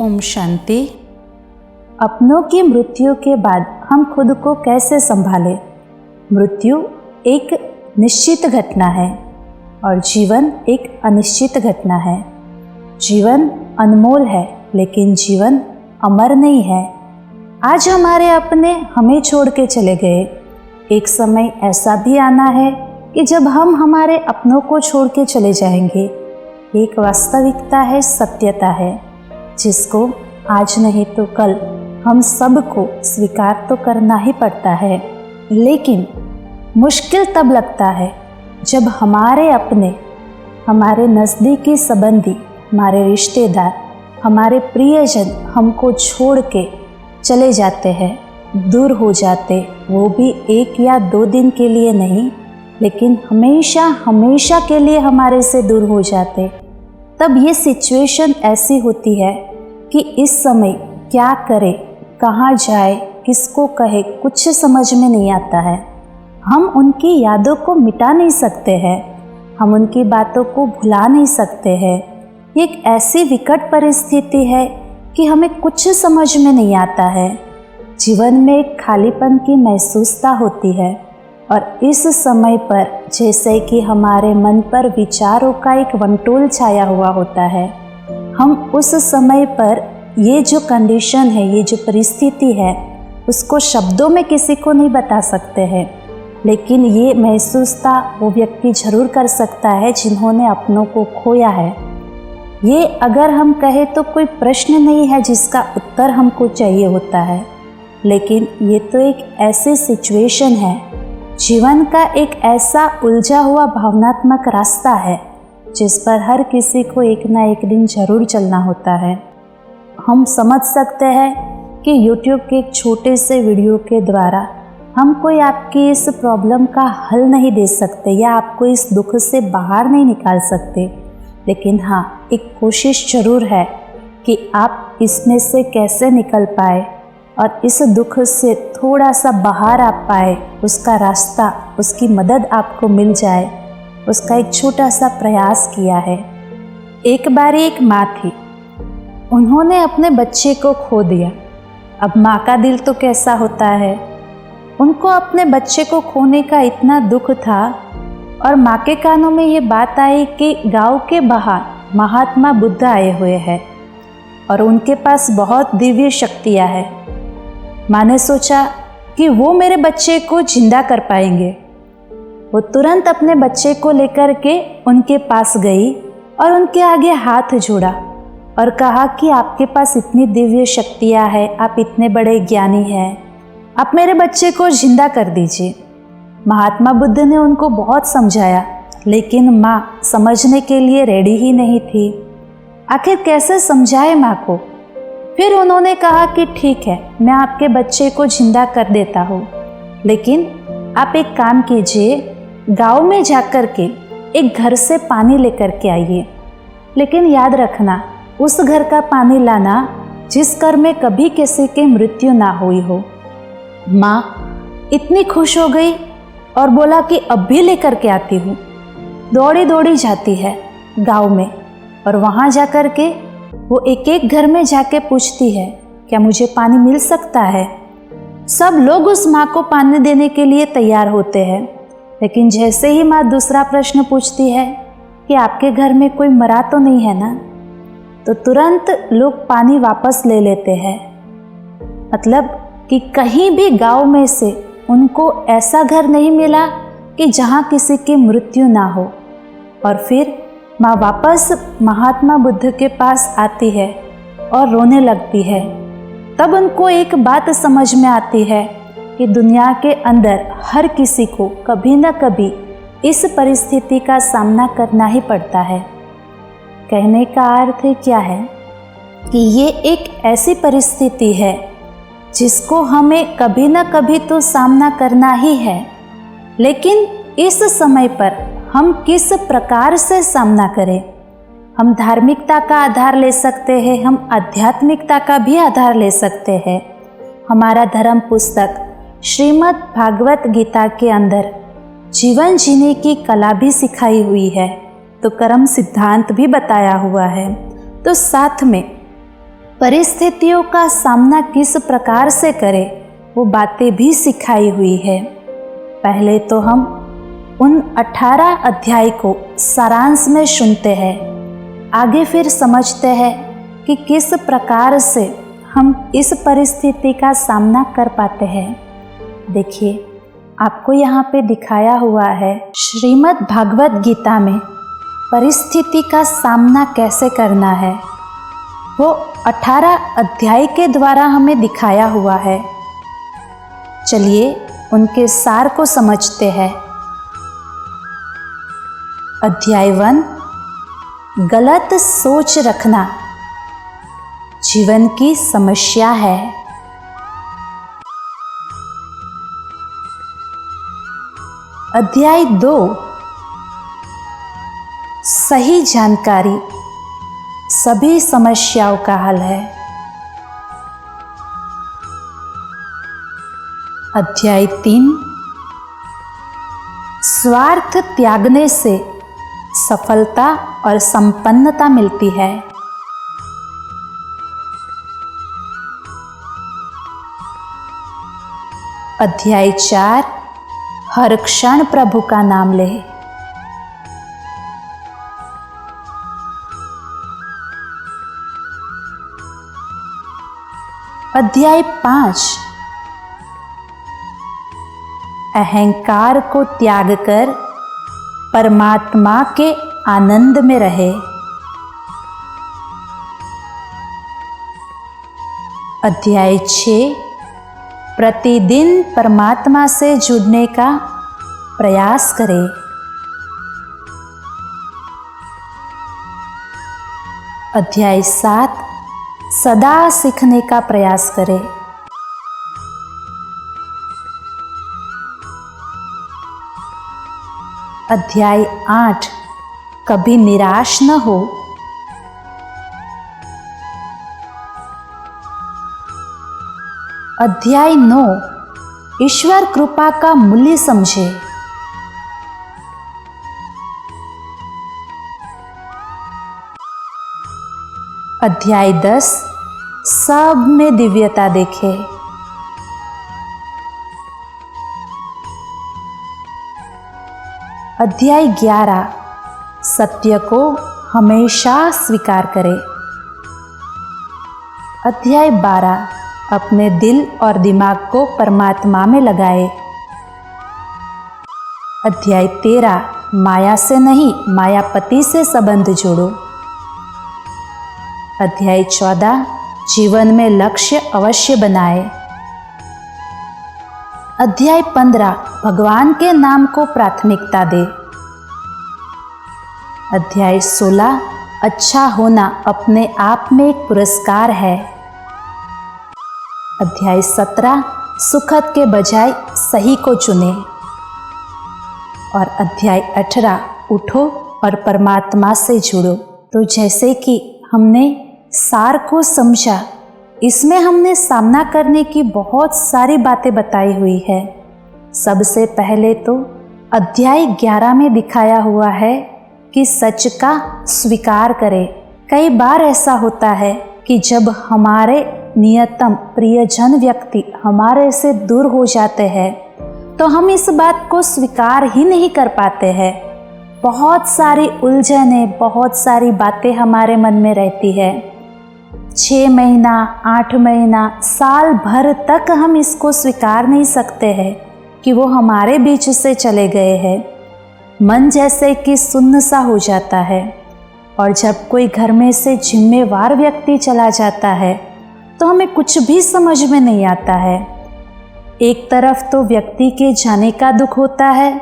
ओम शांति। अपनों की मृत्यु के बाद हम खुद को कैसे संभालें? मृत्यु एक निश्चित घटना है और जीवन एक अनिश्चित घटना है। जीवन अनमोल है, लेकिन जीवन अमर नहीं है। आज हमारे अपने हमें छोड़ के चले गए। एक समय ऐसा भी आना है कि जब हम हमारे अपनों को छोड़ के चले जाएंगे। एक वास्तविकता है, सत्यता है, जिसको आज नहीं तो कल हम सबको स्वीकार तो करना ही पड़ता है। लेकिन मुश्किल तब लगता है जब हमारे अपने, हमारे नज़दीकी संबंधी, हमारे रिश्तेदार, हमारे प्रियजन हमको छोड़ के चले जाते हैं, दूर हो जाते। वो भी 1 या 2 दिन के लिए नहीं, लेकिन हमेशा हमेशा के लिए हमारे से दूर हो जाते। तब ये सिचुएशन ऐसी होती है कि इस समय क्या करे, कहाँ जाए, किसको कहे, कुछ समझ में नहीं आता है। हम उनकी यादों को मिटा नहीं सकते हैं, हम उनकी बातों को भुला नहीं सकते हैं। ये एक ऐसी विकट परिस्थिति है कि हमें कुछ समझ में नहीं आता है। जीवन में एक खालीपन की महसूसता होती है और इस समय पर जैसे कि हमारे मन पर विचारों का एक वंटोल छाया हुआ होता है। हम उस समय पर ये जो कंडीशन है, ये जो परिस्थिति है, उसको शब्दों में किसी को नहीं बता सकते हैं, लेकिन ये महसूसता वो व्यक्ति ज़रूर कर सकता है जिन्होंने अपनों को खोया है। ये अगर हम कहें तो कोई प्रश्न नहीं है जिसका उत्तर हमको चाहिए होता है, लेकिन ये तो एक ऐसी सिचुएशन है, जीवन का एक ऐसा उलझा हुआ भावनात्मक रास्ता है जिस पर हर किसी को एक ना एक दिन ज़रूर चलना होता है। हम समझ सकते हैं कि YouTube के एक छोटे से वीडियो के द्वारा हम कोई आपकी इस प्रॉब्लम का हल नहीं दे सकते या आपको इस दुख से बाहर नहीं निकाल सकते, लेकिन हाँ, एक कोशिश ज़रूर है कि आप इसमें से कैसे निकल पाए और इस दुख से थोड़ा सा बाहर आ पाए, उसका रास्ता, उसकी मदद आपको मिल जाए, उसका एक छोटा सा प्रयास किया है। एक बार एक माँ थी, उन्होंने अपने बच्चे को खो दिया। अब माँ का दिल तो कैसा होता है। उनको अपने बच्चे को खोने का इतना दुख था और माँ के कानों में ये बात आई कि गांव के बाहर महात्मा बुद्ध आए हुए हैं और उनके पास बहुत दिव्य शक्तियाँ हैं। माँ ने सोचा कि वो मेरे बच्चे को जिंदा कर पाएंगे। वो तुरंत अपने बच्चे को लेकर के उनके पास गई और उनके आगे हाथ जोड़ा और कहा कि आपके पास इतनी दिव्य शक्तियाँ हैं, आप इतने बड़े ज्ञानी हैं, आप मेरे बच्चे को जिंदा कर दीजिए। महात्मा बुद्ध ने उनको बहुत समझाया, लेकिन माँ समझने के लिए रेडी ही नहीं थी। आखिर कैसे समझाए माँ को? फिर उन्होंने कहा कि ठीक है, मैं आपके बच्चे को जिंदा कर देता हूँ, लेकिन आप एक काम कीजिए, गांव में जाकर के एक घर से पानी लेकर के आइए, लेकिन याद रखना उस घर का पानी लाना जिस घर में कभी किसी की मृत्यु ना हुई हो। माँ इतनी खुश हो गई और बोला कि अब भी लेकर के आती हूँ। दौड़ी दौड़ी जाती है गांव में और वहाँ जाकर के वो एक एक घर में जाके पूछती है, क्या मुझे पानी मिल सकता है? सब लोग उस माँ को पानी देने के लिए तैयार होते हैं, लेकिन जैसे ही माँ दूसरा प्रश्न पूछती है कि आपके घर में कोई मरा तो नहीं है ना, तो तुरंत लोग पानी वापस ले लेते हैं। मतलब कि कहीं भी गांव में से उनको ऐसा घर नहीं मिला कि जहाँ किसी की मृत्यु ना हो। और फिर माँ वापस महात्मा बुद्ध के पास आती है और रोने लगती है। तब उनको एक बात समझ में आती है कि दुनिया के अंदर हर किसी को कभी न कभी इस परिस्थिति का सामना करना ही पड़ता है। कहने का अर्थ क्या है कि ये एक ऐसी परिस्थिति है जिसको हमें कभी न कभी तो सामना करना ही है, लेकिन इस समय पर हम किस प्रकार से सामना करें। हम धार्मिकता का आधार ले सकते हैं, हम आध्यात्मिकता का भी आधार ले सकते हैं। हमारा धर्म पुस्तक श्रीमद् भागवत गीता के अंदर जीवन जीने की कला भी सिखाई हुई है, तो कर्म सिद्धांत भी बताया हुआ है। तो साथ में परिस्थितियों का सामना किस प्रकार से करें वो बातें भी सिखाई हुई है। पहले तो हम उन 18 अध्याय को सारांश में सुनते हैं, आगे फिर समझते हैं कि किस प्रकार से हम इस परिस्थिति का सामना कर पाते हैं। देखिए, आपको यहाँ पे दिखाया हुआ है श्रीमद् भागवत गीता में परिस्थिति का सामना कैसे करना है, वो 18 अध्याय के द्वारा हमें दिखाया हुआ है। चलिए उनके सार को समझते हैं। अध्याय 1, गलत सोच रखना जीवन की समस्या है। अध्याय 2, सही जानकारी सभी समस्याओं का हल है। अध्याय 3, स्वार्थ त्यागने से सफलता और संपन्नता मिलती है। अध्याय 4, हर क्षण प्रभु का नाम ले। अध्याय 5, अहंकार को त्याग कर परमात्मा के आनंद में रहे। अध्याय 6, प्रतिदिन परमात्मा से जुड़ने का प्रयास करें। अध्याय 7, सदा सीखने का प्रयास करें। अध्याय 8, कभी निराश न हो। अध्याय 9, ईश्वर कृपा का मूल्य समझे। अध्याय 10, सब में दिव्यता देखे। अध्याय 11, सत्य को हमेशा स्वीकार करें। अध्याय 12, अपने दिल और दिमाग को परमात्मा में लगाए। अध्याय 13, माया से नहीं मायापति से संबंध जोड़ो। अध्याय 14, जीवन में लक्ष्य अवश्य बनाए। अध्याय 15, भगवान के नाम को प्राथमिकता दे। अध्याय 16, अच्छा होना अपने आप में एक पुरस्कार है। अध्याय 17, सुखद के बजाय सही को चुने। और अध्याय 18, उठो और परमात्मा से जुड़ो। तो जैसे कि हमने सार को समझा, इसमें हमने सामना करने की बहुत सारी बातें बताई हुई है। सबसे पहले तो अध्याय 11 में दिखाया हुआ है कि सच का स्वीकार करें। कई बार ऐसा होता है कि जब हमारे नियतम प्रियजन व्यक्ति हमारे से दूर हो जाते हैं तो हम इस बात को स्वीकार ही नहीं कर पाते हैं। बहुत सारी उलझने, बहुत सारी बातें हमारे मन में रहती है। 6 महीना, 8 महीना, साल भर तक हम इसको स्वीकार नहीं सकते हैं कि वो हमारे बीच से चले गए हैं। मन जैसे कि सुन्न सा हो जाता है। और जब कोई घर में से जिम्मेवार व्यक्ति चला जाता है तो हमें कुछ भी समझ में नहीं आता है। एक तरफ तो व्यक्ति के जाने का दुख होता है,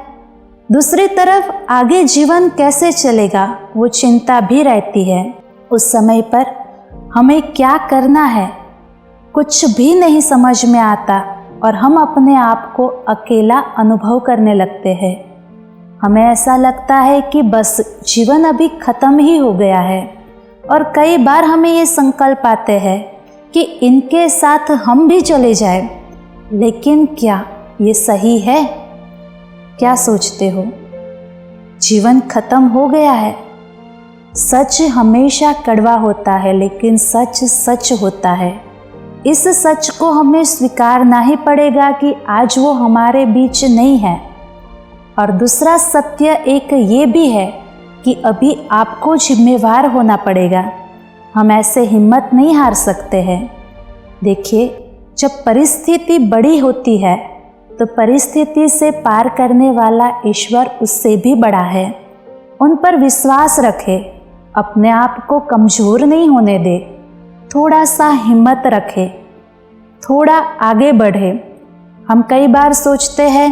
दूसरी तरफ आगे जीवन कैसे चलेगा वो चिंता भी रहती है। उस समय पर हमें क्या करना है कुछ भी नहीं समझ में आता और हम अपने आप को अकेला अनुभव करने लगते हैं। हमें ऐसा लगता है कि बस जीवन अभी ख़त्म ही हो गया है। और कई बार हमें ये संकल्प आते हैं कि इनके साथ हम भी चले जाएं। लेकिन क्या ये सही है? क्या सोचते हो? जीवन खत्म हो गया है, सच हमेशा कड़वा होता है, लेकिन सच सच होता है। इस सच को हमें स्वीकारना ही पड़ेगा कि आज वो हमारे बीच नहीं है। और दूसरा सत्य एक ये भी है कि अभी आपको जिम्मेवार होना पड़ेगा। हम ऐसे हिम्मत नहीं हार सकते हैं। देखिए, जब परिस्थिति बड़ी होती है तो परिस्थिति से पार करने वाला ईश्वर उससे भी बड़ा है। उन पर विश्वास रखें, अपने आप को कमज़ोर नहीं होने दे, थोड़ा सा हिम्मत रखें, थोड़ा आगे बढ़े। हम कई बार सोचते हैं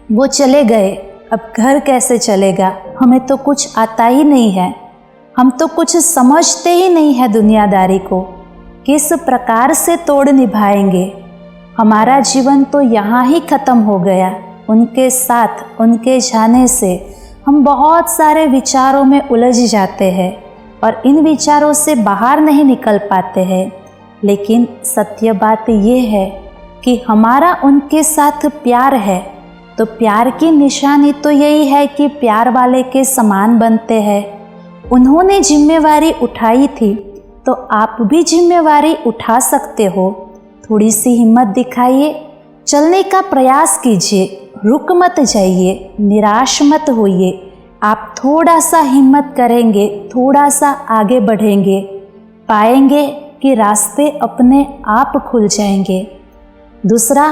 वो चले गए, अब घर कैसे चलेगा, हमें तो कुछ आता ही नहीं है, हम तो कुछ समझते ही नहीं है दुनियादारी को, किस प्रकार से तोड़ निभाएंगे, हमारा जीवन तो यहाँ ही ख़त्म हो गया। उनके साथ, उनके जाने से हम बहुत सारे विचारों में उलझ जाते हैं और इन विचारों से बाहर नहीं निकल पाते हैं। लेकिन सत्य बात ये है कि हमारा उनके साथ प्यार है, तो प्यार की निशानी तो यही है कि प्यार वाले के समान बनते हैं। उन्होंने जिम्मेवारी उठाई थी तो आप भी जिम्मेवारी उठा सकते हो। थोड़ी सी हिम्मत दिखाइए, चलने का प्रयास कीजिए, रुक मत जाइए, निराश मत होइए। आप थोड़ा सा हिम्मत करेंगे, थोड़ा सा आगे बढ़ेंगे, पाएंगे कि रास्ते अपने आप खुल जाएंगे। दूसरा,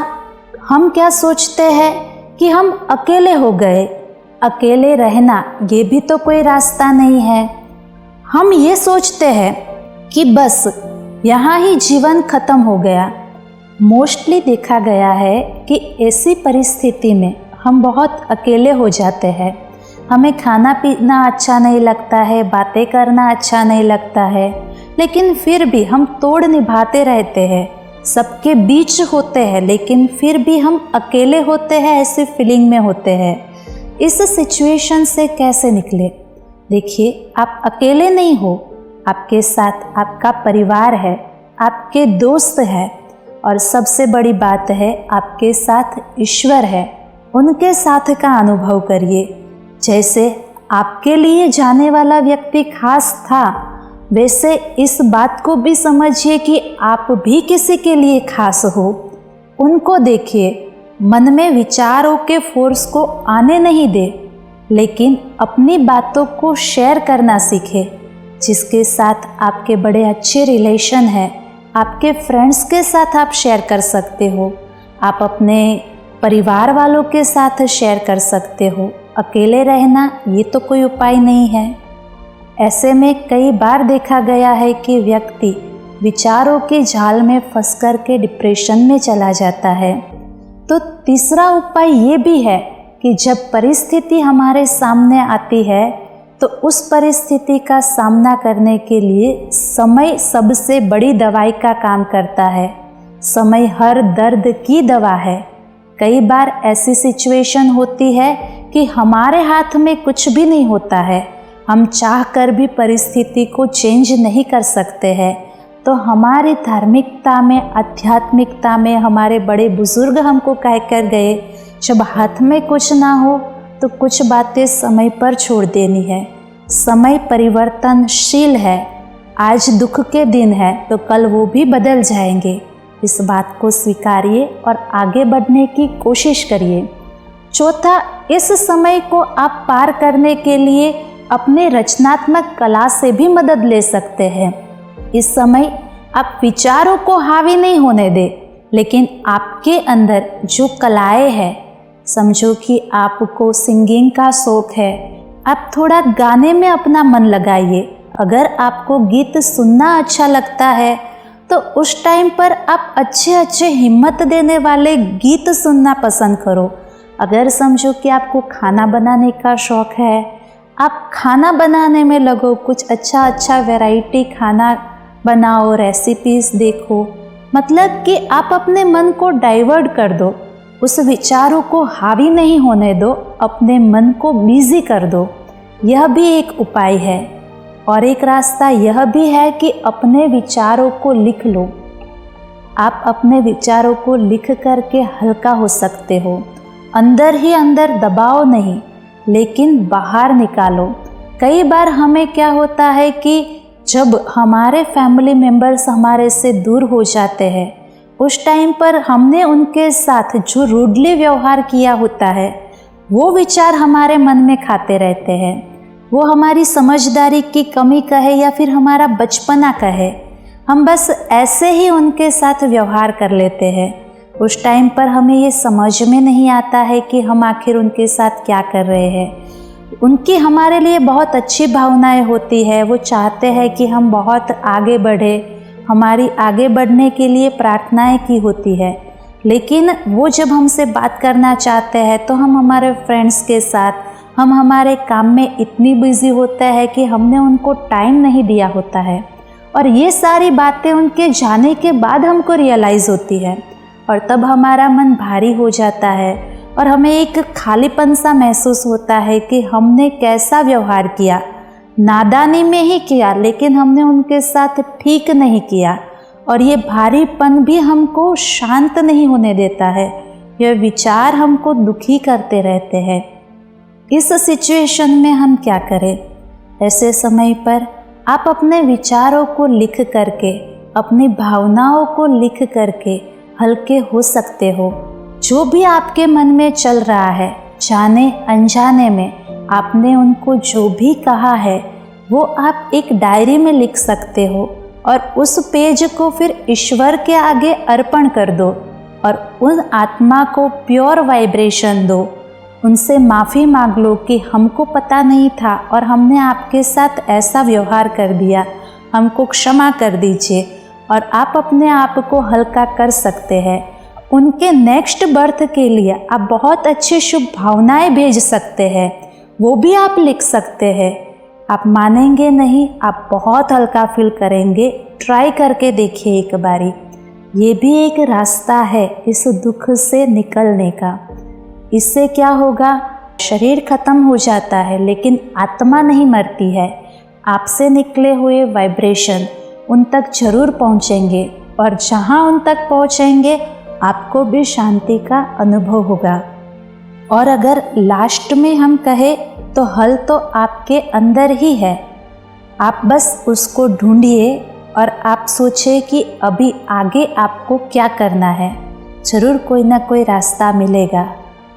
हम क्या सोचते हैं कि हम अकेले हो गए। अकेले रहना ये भी तो कोई रास्ता नहीं है। हम ये सोचते हैं कि बस यहाँ ही जीवन खत्म हो गया। मोस्टली देखा गया है कि ऐसी परिस्थिति में हम बहुत अकेले हो जाते हैं। हमें खाना पीना अच्छा नहीं लगता है, बातें करना अच्छा नहीं लगता है, लेकिन फिर भी हम तोड़ निभाते रहते हैं। सबके बीच होते हैं लेकिन फिर भी हम अकेले होते हैं, ऐसी फीलिंग में होते हैं। इस सिचुएशन से कैसे निकले? देखिए, आप अकेले नहीं हो, आपके साथ आपका परिवार है, आपके दोस्त है और सबसे बड़ी बात है आपके साथ ईश्वर है। उनके साथ का अनुभव करिए। जैसे आपके लिए जाने वाला व्यक्ति खास था, वैसे इस बात को भी समझिए कि आप भी किसी के लिए खास हो। उनको देखिए, मन में विचारों के फोर्स को आने नहीं दे, लेकिन अपनी बातों को शेयर करना सीखे। जिसके साथ आपके बड़े अच्छे रिलेशन है, आपके फ्रेंड्स के साथ आप शेयर कर सकते हो, आप अपने परिवार वालों के साथ शेयर कर सकते हो। अकेले रहना ये तो कोई उपाय नहीं है। ऐसे में कई बार देखा गया है कि व्यक्ति विचारों के जाल में फंस कर के डिप्रेशन में चला जाता है। तो तीसरा उपाय ये भी है कि जब परिस्थिति हमारे सामने आती है तो उस परिस्थिति का सामना करने के लिए समय सबसे बड़ी दवाई का काम करता है। समय हर दर्द की दवा है। कई बार ऐसी सिचुएशन होती है कि हमारे हाथ में कुछ भी नहीं होता है, हम चाह कर भी परिस्थिति को चेंज नहीं कर सकते हैं। तो हमारी धार्मिकता में, आध्यात्मिकता में हमारे बड़े बुजुर्ग हमको कह कर गए, जब हाथ में कुछ ना हो तो कुछ बातें समय पर छोड़ देनी है। समय परिवर्तनशील है। आज दुख के दिन है तो कल वो भी बदल जाएंगे। इस बात को स्वीकारिए और आगे बढ़ने की कोशिश करिए। चौथा, इस समय को आप पार करने के लिए अपने रचनात्मक कला से भी मदद ले सकते हैं। इस समय आप विचारों को हावी नहीं होने दें, लेकिन आपके अंदर जो कलाएं हैं, समझो कि आपको सिंगिंग का शौक है, आप थोड़ा गाने में अपना मन लगाइए। अगर आपको गीत सुनना अच्छा लगता है तो उस टाइम पर आप अच्छे अच्छे हिम्मत देने वाले गीत सुनना पसंद करो। अगर समझो कि आपको खाना बनाने का शौक है, आप खाना बनाने में लगो, कुछ अच्छा अच्छा वैरायटी खाना बनाओ, रेसिपीज देखो। मतलब कि आप अपने मन को डाइवर्ट कर दो, उस विचारों को हावी नहीं होने दो, अपने मन को बिजी कर दो। यह भी एक उपाय है। और एक रास्ता यह भी है कि अपने विचारों को लिख लो। आप अपने विचारों को लिख करके हल्का हो सकते हो। अंदर ही अंदर दबाओ नहीं, लेकिन बाहर निकालो। कई बार हमें क्या होता है कि जब हमारे फैमिली मेम्बर्स हमारे से दूर हो जाते हैं, उस टाइम पर हमने उनके साथ जो रूडली व्यवहार किया होता है वो विचार हमारे मन में खाते रहते हैं। वो हमारी समझदारी की कमी कहे या फिर हमारा बचपना कहे, हम बस ऐसे ही उनके साथ व्यवहार कर लेते हैं। उस टाइम पर हमें ये समझ में नहीं आता है कि हम आखिर उनके साथ क्या कर रहे हैं। उनकी हमारे लिए बहुत अच्छी भावनाएं होती है, वो चाहते हैं कि हम बहुत आगे बढ़े, हमारी आगे बढ़ने के लिए प्रार्थनाएं की होती है। लेकिन वो जब हमसे बात करना चाहते हैं तो हम हमारे फ्रेंड्स के साथ, हम हमारे काम में इतनी बिजी होते हैं कि हमने उनको टाइम नहीं दिया होता है। और ये सारी बातें उनके जाने के बाद हमको रियलाइज़ होती है और तब हमारा मन भारी हो जाता है और हमें एक खालीपन सा महसूस होता है कि हमने कैसा व्यवहार किया, नादानी में ही किया, लेकिन हमने उनके साथ ठीक नहीं किया। और ये भारीपन भी हमको शांत नहीं होने देता है, यह विचार हमको दुखी करते रहते हैं। इस सिचुएशन में हम क्या करें? ऐसे समय पर आप अपने विचारों को लिख करके, अपनी भावनाओं को लिख करके हल्के हो सकते हो। जो भी आपके मन में चल रहा है, जाने अनजाने में आपने उनको जो भी कहा है वो आप एक डायरी में लिख सकते हो और उस पेज को फिर ईश्वर के आगे अर्पण कर दो और उन आत्मा को प्योर वाइब्रेशन दो। उनसे माफ़ी मांग लो कि हमको पता नहीं था और हमने आपके साथ ऐसा व्यवहार कर दिया, हमको क्षमा कर दीजिए। और आप अपने आप को हल्का कर सकते हैं। उनके नेक्स्ट बर्थ के लिए आप बहुत अच्छी शुभ भावनाएं भेज सकते हैं, वो भी आप लिख सकते हैं। आप मानेंगे नहीं, आप बहुत हल्का फील करेंगे। ट्राई करके देखिए एक बारी। ये भी एक रास्ता है इस दुख से निकलने का। इससे क्या होगा? शरीर खत्म हो जाता है लेकिन आत्मा नहीं मरती है। आपसे निकले हुए वाइब्रेशन उन तक जरूर पहुंचेंगे और जहां उन तक पहुंचेंगे आपको भी शांति का अनुभव होगा। और अगर लास्ट में हम कहें तो हल तो आपके अंदर ही है। आप बस उसको ढूंढिए और आप सोचिए कि अभी आगे आपको क्या करना है। जरूर कोई ना कोई रास्ता मिलेगा।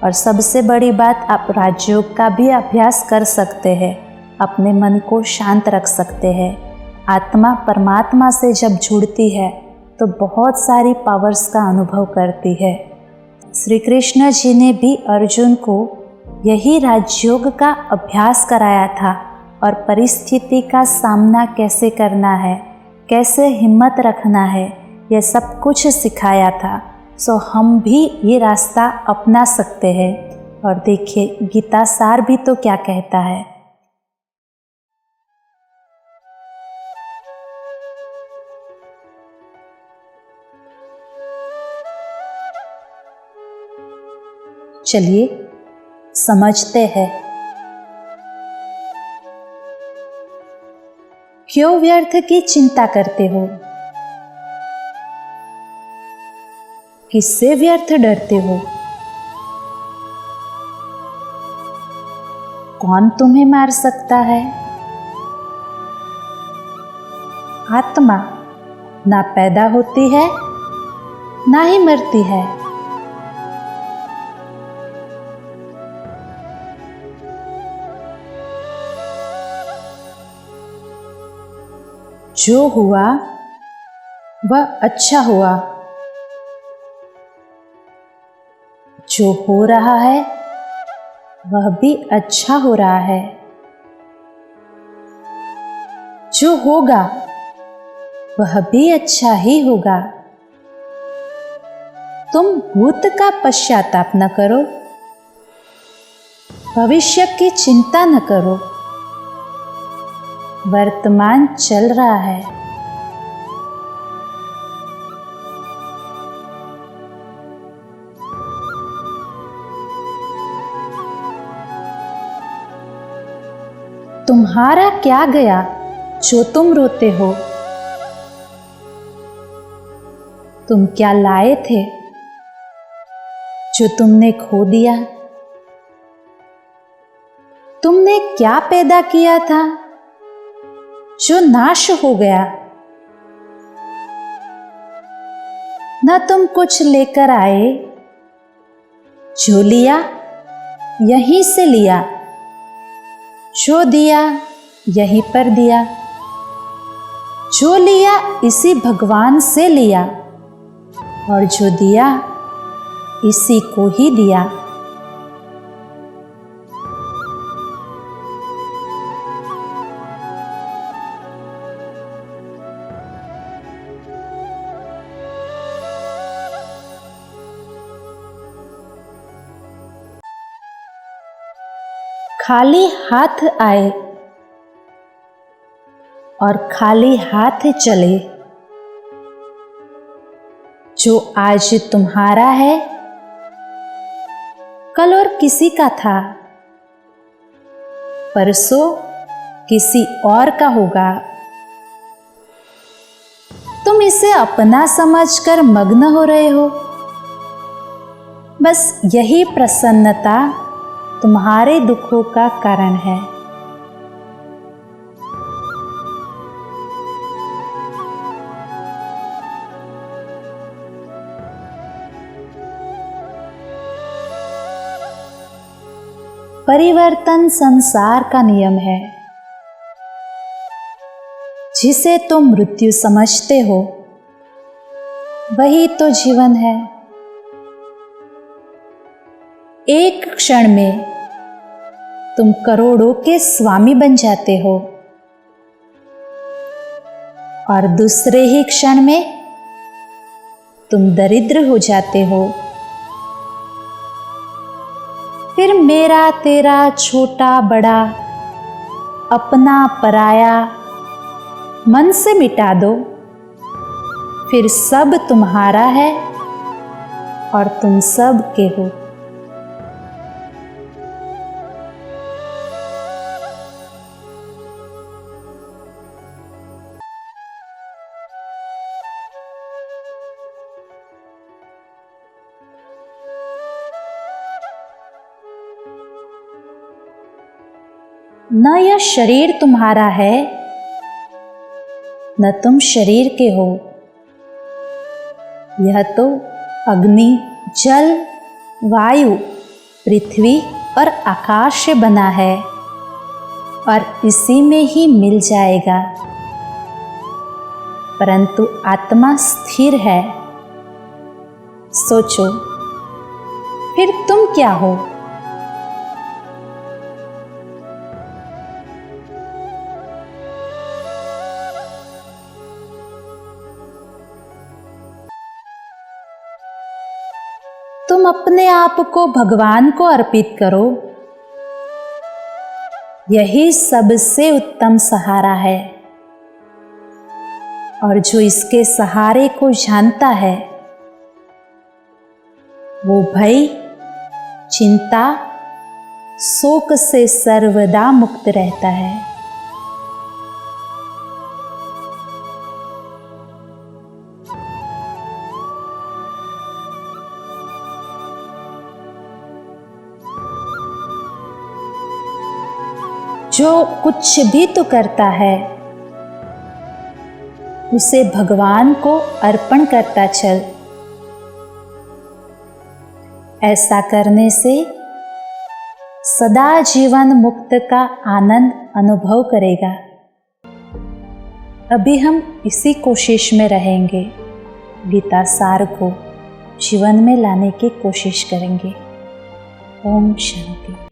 और सबसे बड़ी बात, आप राजयोग का भी अभ्यास कर सकते हैं, अपने मन को शांत रख सकते हैं। आत्मा परमात्मा से जब जुड़ती है तो बहुत सारी पावर्स का अनुभव करती है। श्री कृष्ण जी ने भी अर्जुन को यही राजयोग का अभ्यास कराया था और परिस्थिति का सामना कैसे करना है, कैसे हिम्मत रखना है, यह सब कुछ सिखाया था। सो हम भी ये रास्ता अपना सकते हैं। और देखिए गीता सार भी तो क्या कहता है। चलिए समझते हैं। क्यों व्यर्थ की चिंता करते हो? किससे व्यर्थ डरते हो? कौन तुम्हें मार सकता है? आत्मा ना पैदा होती है ना ही मरती है। जो हुआ वह अच्छा हुआ, जो हो रहा है वह भी अच्छा हो रहा है, जो होगा वह भी अच्छा ही होगा। तुम भूत का पश्चाताप न करो, भविष्य की चिंता न करो। वर्तमान चल रहा है। तुम्हारा क्या गया जो तुम रोते हो? तुम क्या लाए थे जो तुमने खो दिया? तुम तुमने क्या पैदा किया था जो नाश हो गया? न तुम कुछ लेकर आए, जो लिया यहीं से लिया, जो दिया यहीं पर दिया, जो लिया इसी भगवान से लिया, और जो दिया इसी को ही दिया। खाली हाथ आए और खाली हाथ चले। जो आज तुम्हारा है कल और किसी का था, परसों किसी और का होगा। तुम इसे अपना समझकर मग्न हो रहे हो। बस यही प्रसन्नता तुम्हारे दुखों का कारण है। परिवर्तन संसार का नियम है। जिसे तुम मृत्यु समझते हो वही तो जीवन है। एक क्षण में तुम करोड़ों के स्वामी बन जाते हो और दूसरे ही क्षण में तुम दरिद्र हो जाते हो। फिर मेरा तेरा छोटा बड़ा अपना पराया मन से मिटा दो। फिर सब तुम्हारा है और तुम सब के हो। न यह शरीर तुम्हारा है न तुम शरीर के हो। यह तो अग्नि, जल, वायु, पृथ्वी और आकाश से बना है और इसी में ही मिल जाएगा। परंतु आत्मा स्थिर है। सोचो, फिर तुम क्या हो? तुम अपने आप को भगवान को अर्पित करो। यही सबसे उत्तम सहारा है। और जो इसके सहारे को जानता है वो भय, चिंता, शोक से सर्वदा मुक्त रहता है। जो कुछ भी तू करता है उसे भगवान को अर्पण करता चल। ऐसा करने से सदा जीवन मुक्त का आनंद अनुभव करेगा। अभी हम इसी कोशिश में रहेंगे। गीता सार को जीवन में लाने की कोशिश करेंगे। ओम शांति।